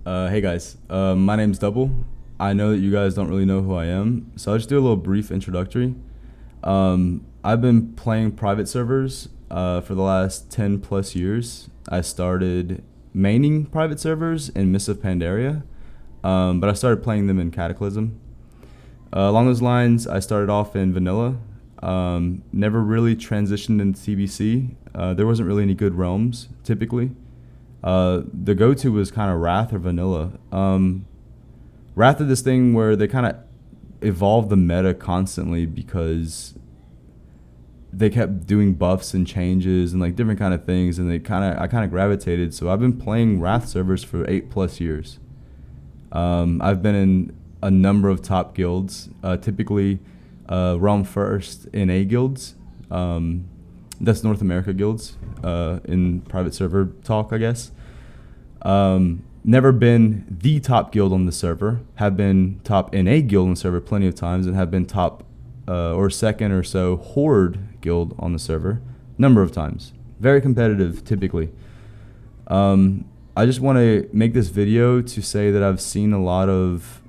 Hey guys, my name's Double. I know that you guys don't really know who I am, so I'll just do a little brief introductory. I've been playing private servers for the last 10 plus years. I started maining private servers in Mists of Pandaria, but I started playing them in Cataclysm. Along those lines, I started off in vanilla, never really transitioned into TBC. There wasn't really any good realms, typically. The go-to was kind of Wrath or Vanilla. Wrath is this thing where they kind of evolved the meta constantly because they kept doing buffs and changes and like different kind of things, and I kind of gravitated. So I've been playing Wrath servers for 8+ years. I've been in a number of top guilds, typically Realm First in A guilds. That's North America guilds in private server talk, I guess. Never been the top guild on the server. Have been top in a guild on the server plenty of times, and have been top or second or so horde guild on the server number of times. Very competitive typically. I just want to make this video to say that I've seen a lot of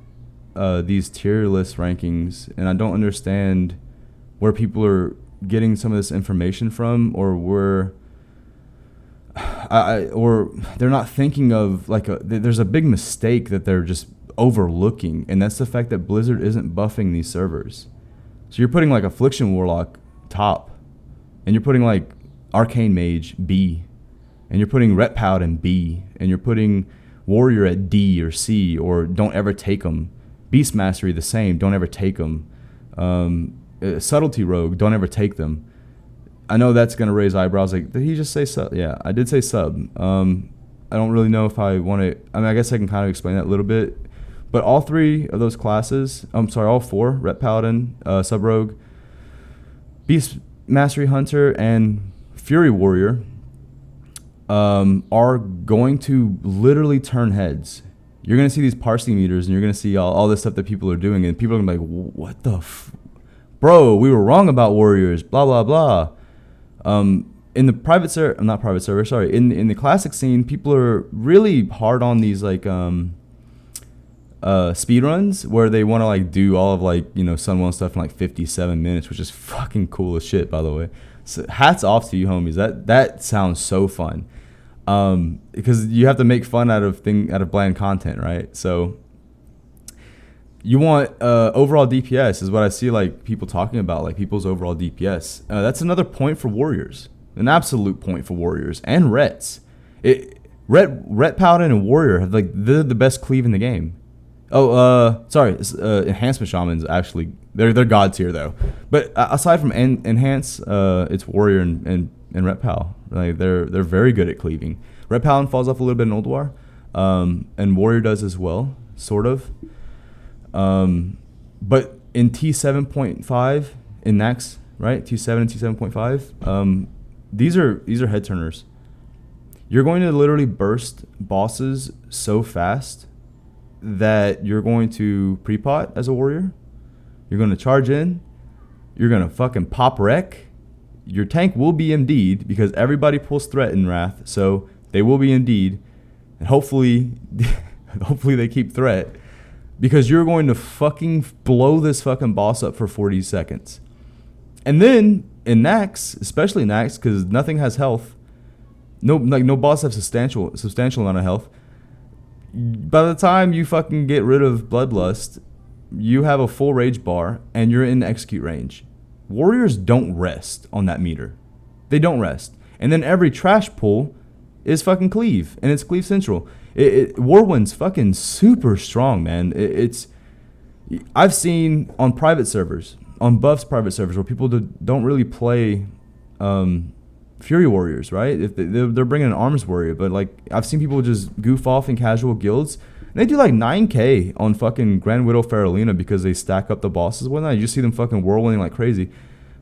these tier list rankings, and I don't understand where people are getting some of this information from, or or they're not thinking of like there's a big mistake that they're just overlooking, and that's the fact that Blizzard isn't buffing these servers. So you're putting like Affliction Warlock top, and you're putting like Arcane Mage B, and you're putting Ret Paladin B, and you're putting Warrior at D or C, or don't ever take them. Beast Mastery the same, don't ever take them. Subtlety Rogue, don't ever take them. I know that's going to raise eyebrows. Like, did he just say sub? Yeah, I did say sub. I don't really know if I want to. I mean, I guess I can kind of explain that a little bit. But all three of those classes, all four, Ret Paladin, Sub Rogue, Beast Mastery Hunter, and Fury Warrior, are going to literally turn heads. You're going to see these parsing meters, and you're going to see all this stuff that people are doing, and people are going to be like, what the bro, we were wrong about warriors, blah, blah, blah. In the private server, not private server, sorry, in the classic scene, people are really hard on these like speed runs where they want to like do all of like, Sun 1 stuff in like 57 minutes, which is fucking cool as shit, by the way. So hats off to you homies. That sounds so fun. Because you have to make fun out of bland content, right? So you want overall DPS is what I see like people talking about, like people's overall DPS. That's another point for warriors, an absolute point for warriors and Rets. Ret Paladin and Warrior have like they're the best cleave in the game. Enhancement Shamans actually they're god tier though. But aside from enhance, it's Warrior and Ret Pal. Like they're very good at cleaving. Ret Paladin falls off a little bit in Old War, and Warrior does as well, sort of. But in t7.5 in Nax, right? T7 and t7.5, these are head turners. You're going to literally burst bosses so fast that you're going to pre-pot as a warrior. You're going to charge in. You're going to fucking pop wreck. Your tank will be MD'd because everybody pulls threat in Wrath, so they will be MD'd. And hopefully they keep threat. Because you're going to fucking blow this fucking boss up for 40 seconds. And then in Nax, especially Nax, because nothing has health. No boss has substantial amount of health. By the time you fucking get rid of Bloodlust, you have a full rage bar and you're in execute range. Warriors don't rest on that meter. They don't rest. And then every trash pull is fucking cleave, and it's cleave central. Warwind's fucking super strong, man. I've seen on private servers, on Buff's private servers, where people don't really play Fury Warriors, right? If they're bringing an Arms Warrior, but like I've seen people just goof off in casual guilds, and they do like 9k on fucking Grand Widow Faralina because they stack up the bosses and whatnot. You just see them fucking whirling like crazy.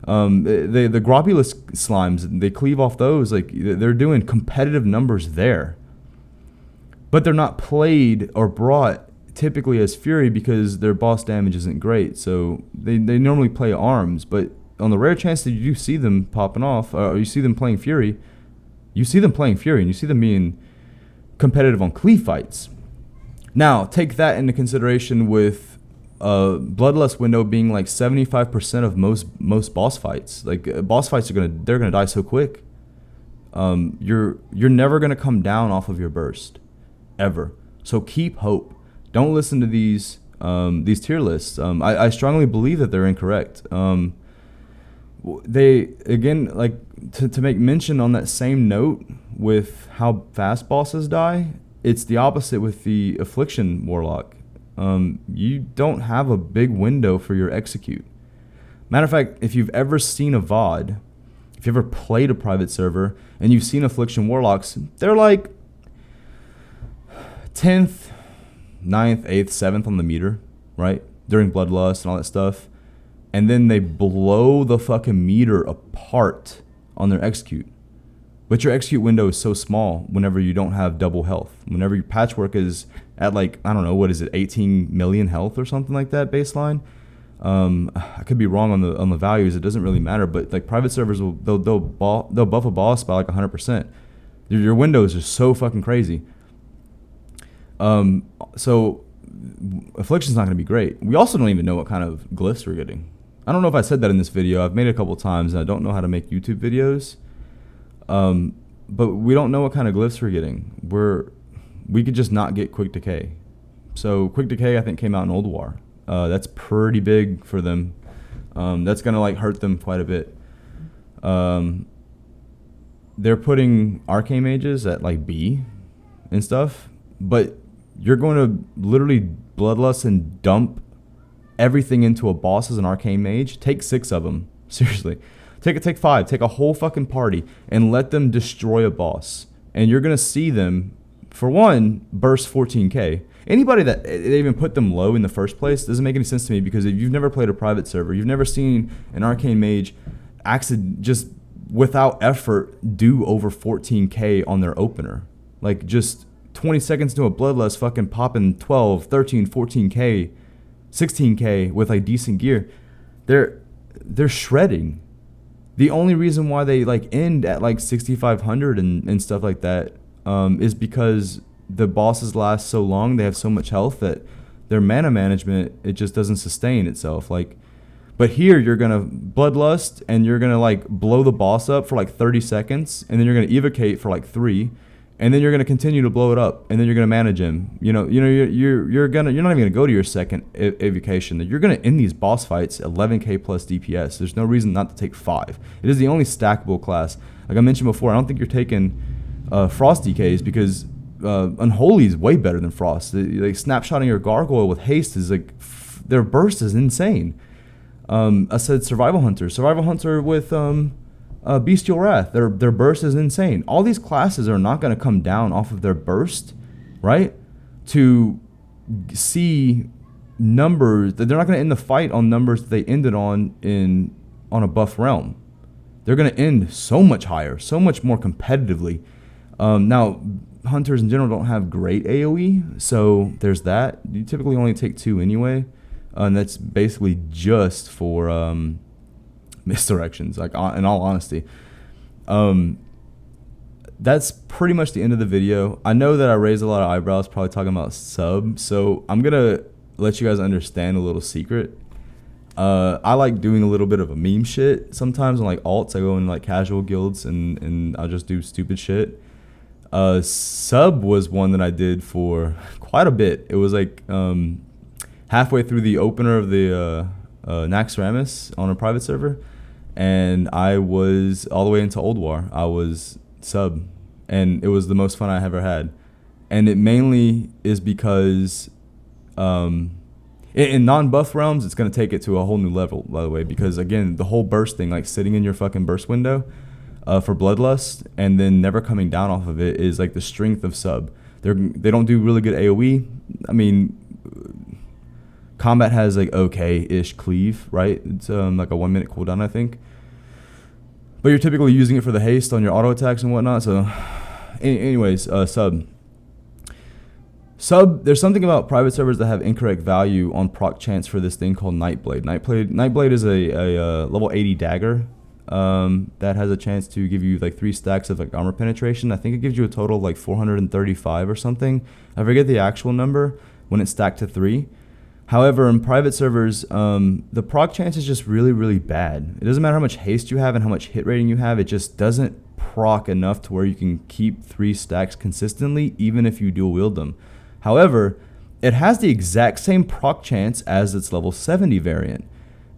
The Globulus slimes, they cleave off those. Like they're doing competitive numbers there. But they're not played or brought typically as Fury because their boss damage isn't great. So they normally play Arms. But on the rare chance that you do see them popping off, or you see them playing Fury, and you see them being competitive on cleave fights. Now, take that into consideration with Bloodlust window being like 75% of most boss fights. Like boss fights they're gonna die so quick. You're never gonna come down off of your burst, ever. So keep hope. Don't listen to these tier lists. I strongly believe that they're incorrect. They again, like to make mention on that same note with how fast bosses die. It's the opposite with the Affliction Warlock. You don't have a big window for your execute. Matter of fact, if you've ever seen a VOD, if you've ever played a private server and you've seen Affliction Warlocks, they're like 10th, 9th, 8th, 7th on the meter, right? During Bloodlust and all that stuff. And then they blow the fucking meter apart on their execute. But your execute window is so small whenever you don't have double health. Whenever your patchwork is at like, I don't know, what is it, 18 million health or something like that baseline. I could be wrong on the values. It doesn't really matter. But like private servers they'll buff a boss by like 100%. Your window is just so fucking crazy. So Affliction's not going to be great. We also don't even know what kind of glyphs we're getting. I don't know if I said that in this video. I've made it a couple times and I don't know how to make YouTube videos. But we don't know what kind of glyphs we're getting. We could just not get quick decay. So quick decay I think came out in Old War. That's pretty big for them. That's gonna like hurt them quite a bit. They're putting arcane mages at like B and stuff, but you're going to literally bloodlust and dump everything into a boss as an arcane mage. Take 6 of them, seriously. Take 5, take a whole fucking party and let them destroy a boss. And you're gonna see them, for one, burst 14k. Anybody that they even put them low in the first place doesn't make any sense to me, because if you've never played a private server, you've never seen an arcane mage just without effort do over 14k on their opener. Like just 20 seconds to a bloodlust fucking popping 12, 13, 14k, 16k with like decent gear. They're shredding. The only reason why they like end at like 6,500 and stuff like that is because the bosses last so long. They have so much health that their mana management, it just doesn't sustain itself. Like, but here you're gonna bloodlust and you're gonna like blow the boss up for like 30 seconds, and then you're gonna evocate for like 3, and then you're gonna continue to blow it up, and then you're gonna manage him. You're not even gonna go to your second evocation. You're gonna end these boss fights 11k plus DPS. There's no reason not to take 5. It is the only stackable class. Like I mentioned before, I don't think you're taking Frost DKs, because Unholy is way better than Frost. Like snapshotting your gargoyle with haste is like their burst is insane. I said Survival Hunter with Bestial Wrath. Their burst is insane. All these classes are not going to come down off of their burst, right? To see numbers that they're not going to end the fight on numbers that they ended on a buff realm. They're going to end so much higher, so much more competitively. Now, hunters in general don't have great AoE, so there's that. You typically only take 2 anyway, and that's basically just for misdirections, like in all honesty. That's pretty much the end of the video. I know that I raised a lot of eyebrows probably talking about sub, so I'm gonna let you guys understand a little secret. I like doing a little bit of a meme shit sometimes on like alts. I go in like casual guilds and I'll just do stupid shit. Sub was one that I did for quite a bit. It was like halfway through the opener of the Naxxramas on a private server, and I was all the way into Old War. I was sub, and it was the most fun I ever had. And it mainly is because in non-buff realms, it's going to take it to a whole new level, by the way, because again, the whole burst thing, like sitting in your fucking burst window for Bloodlust and then never coming down off of it, is like the strength of sub. They don't do really good AoE. I mean, combat has like okay-ish cleave, right? It's like a 1-minute cooldown, I think. But you're typically using it for the haste on your auto attacks and whatnot. So, anyways, sub. There's something about private servers that have incorrect value on proc chance for this thing called Nightblade. Nightblade is a level 80 dagger. that has a chance to give you like 3 stacks of like armor penetration. I think it gives you a total of like 435 or something. I forget the actual number when it's stacked to 3. However, in private servers, the proc chance is just really, really bad. It doesn't matter how much haste you have and how much hit rating you have. It just doesn't proc enough to where you can keep 3 stacks consistently, even if you dual wield them. However, it has the exact same proc chance as its level 70 variant.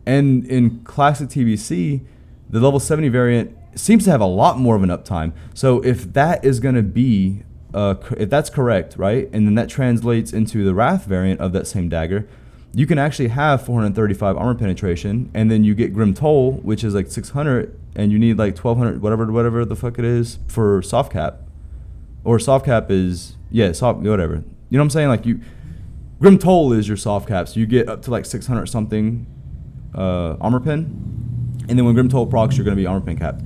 And in classic TBC, the level 70 variant seems to have a lot more of an uptime. So if that is going to be, if that's correct, right, and then that translates into the Wrath variant of that same dagger, you can actually have 435 armor penetration, and then you get Grim Toll, which is like 600, and you need like 1200, whatever the fuck it is for soft cap. Or soft cap is, yeah, soft, whatever. You know what I'm saying? Like Grim Toll is your soft cap, so you get up to like 600 something armor pen, and then when Grim Toll procs, you're going to be armor pen capped.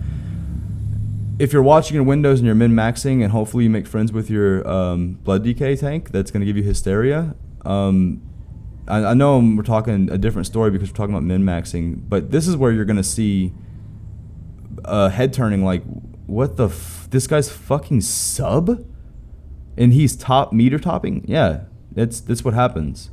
If you're watching in Windows and you're min-maxing, and hopefully you make friends with your blood DK tank, that's going to give you Hysteria. I know we're talking a different story because we're talking about min-maxing, but this is where you're going to see head turning like, what the this guy's fucking sub? And he's top meter topping? Yeah, that's what happens.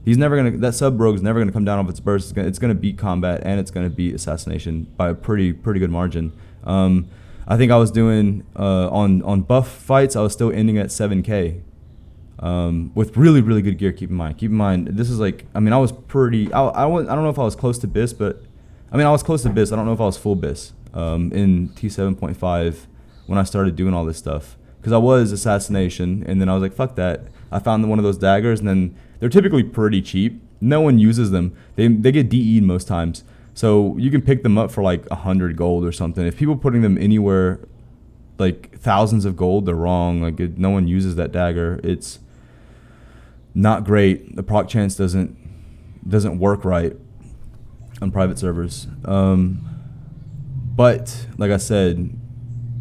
He's never gonna, that sub rogue's never gonna come down off its burst. It's gonna beat combat, and it's gonna beat assassination by a pretty good margin. I think I was doing on buff fights, I was still ending at 7K with really good gear. Keep in mind, this is like, I mean, I was pretty. I don't know if I was close to BIS, but I mean, I was close to BIS. I don't know if I was full BIS in t7.5 when I started doing all this stuff, because I was assassination, and then I was like, fuck that. I found one of those daggers, and then they're typically pretty cheap. No one uses them. They get DE'd most times. So you can pick them up for like 100 gold or something. If people putting them anywhere like thousands of gold, they're wrong. Like no one uses that dagger. It's not great. The proc chance doesn't work right on private servers. But like I said,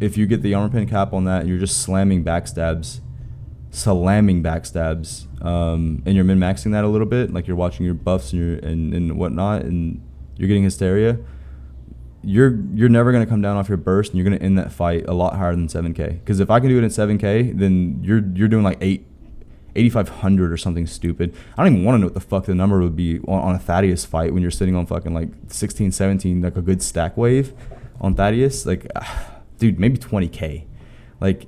if you get the armor pen cap on that and you're just slamming backstabs, and you're min-maxing that a little bit, like you're watching your buffs and whatnot, and you're getting Hysteria, you're never going to come down off your burst, and you're going to end that fight a lot higher than 7K. Because if I can do it in 7K, then you're doing like 8,500 or something stupid. I don't even want to know what the fuck the number would be on a Thaddeus fight when you're sitting on fucking like 16, 17, like a good stack wave on Thaddeus. Like, dude, maybe 20K. Like,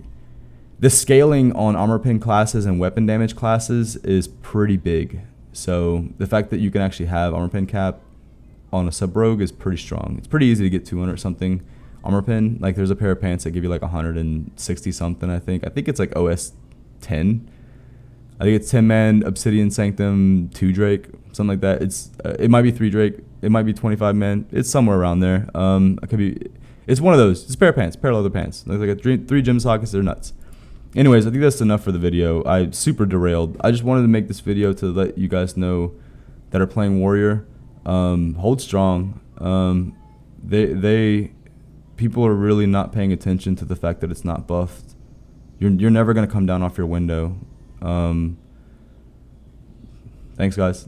the scaling on armor pen classes and weapon damage classes is pretty big. So the fact that you can actually have armor pen cap on a sub rogue is pretty strong. It's pretty easy to get 200 something armor pen. Like there's a pair of pants that give you like 160 something. I think it's like OS 10. I think it's 10-man Obsidian Sanctum 2 Drake, something like that. It might be 3 Drake. It might be 25 man. It's somewhere around there. It could be. It's one of those. It's a pair of pants, pair of leather pants. Like a 3 gym sockets. They're nuts. Anyways, I think that's enough for the video. I super derailed. I just wanted to make this video to let you guys know that are playing Warrior. Hold strong. People are really not paying attention to the fact that it's not buffed. You're never gonna come down off your window. Thanks, guys.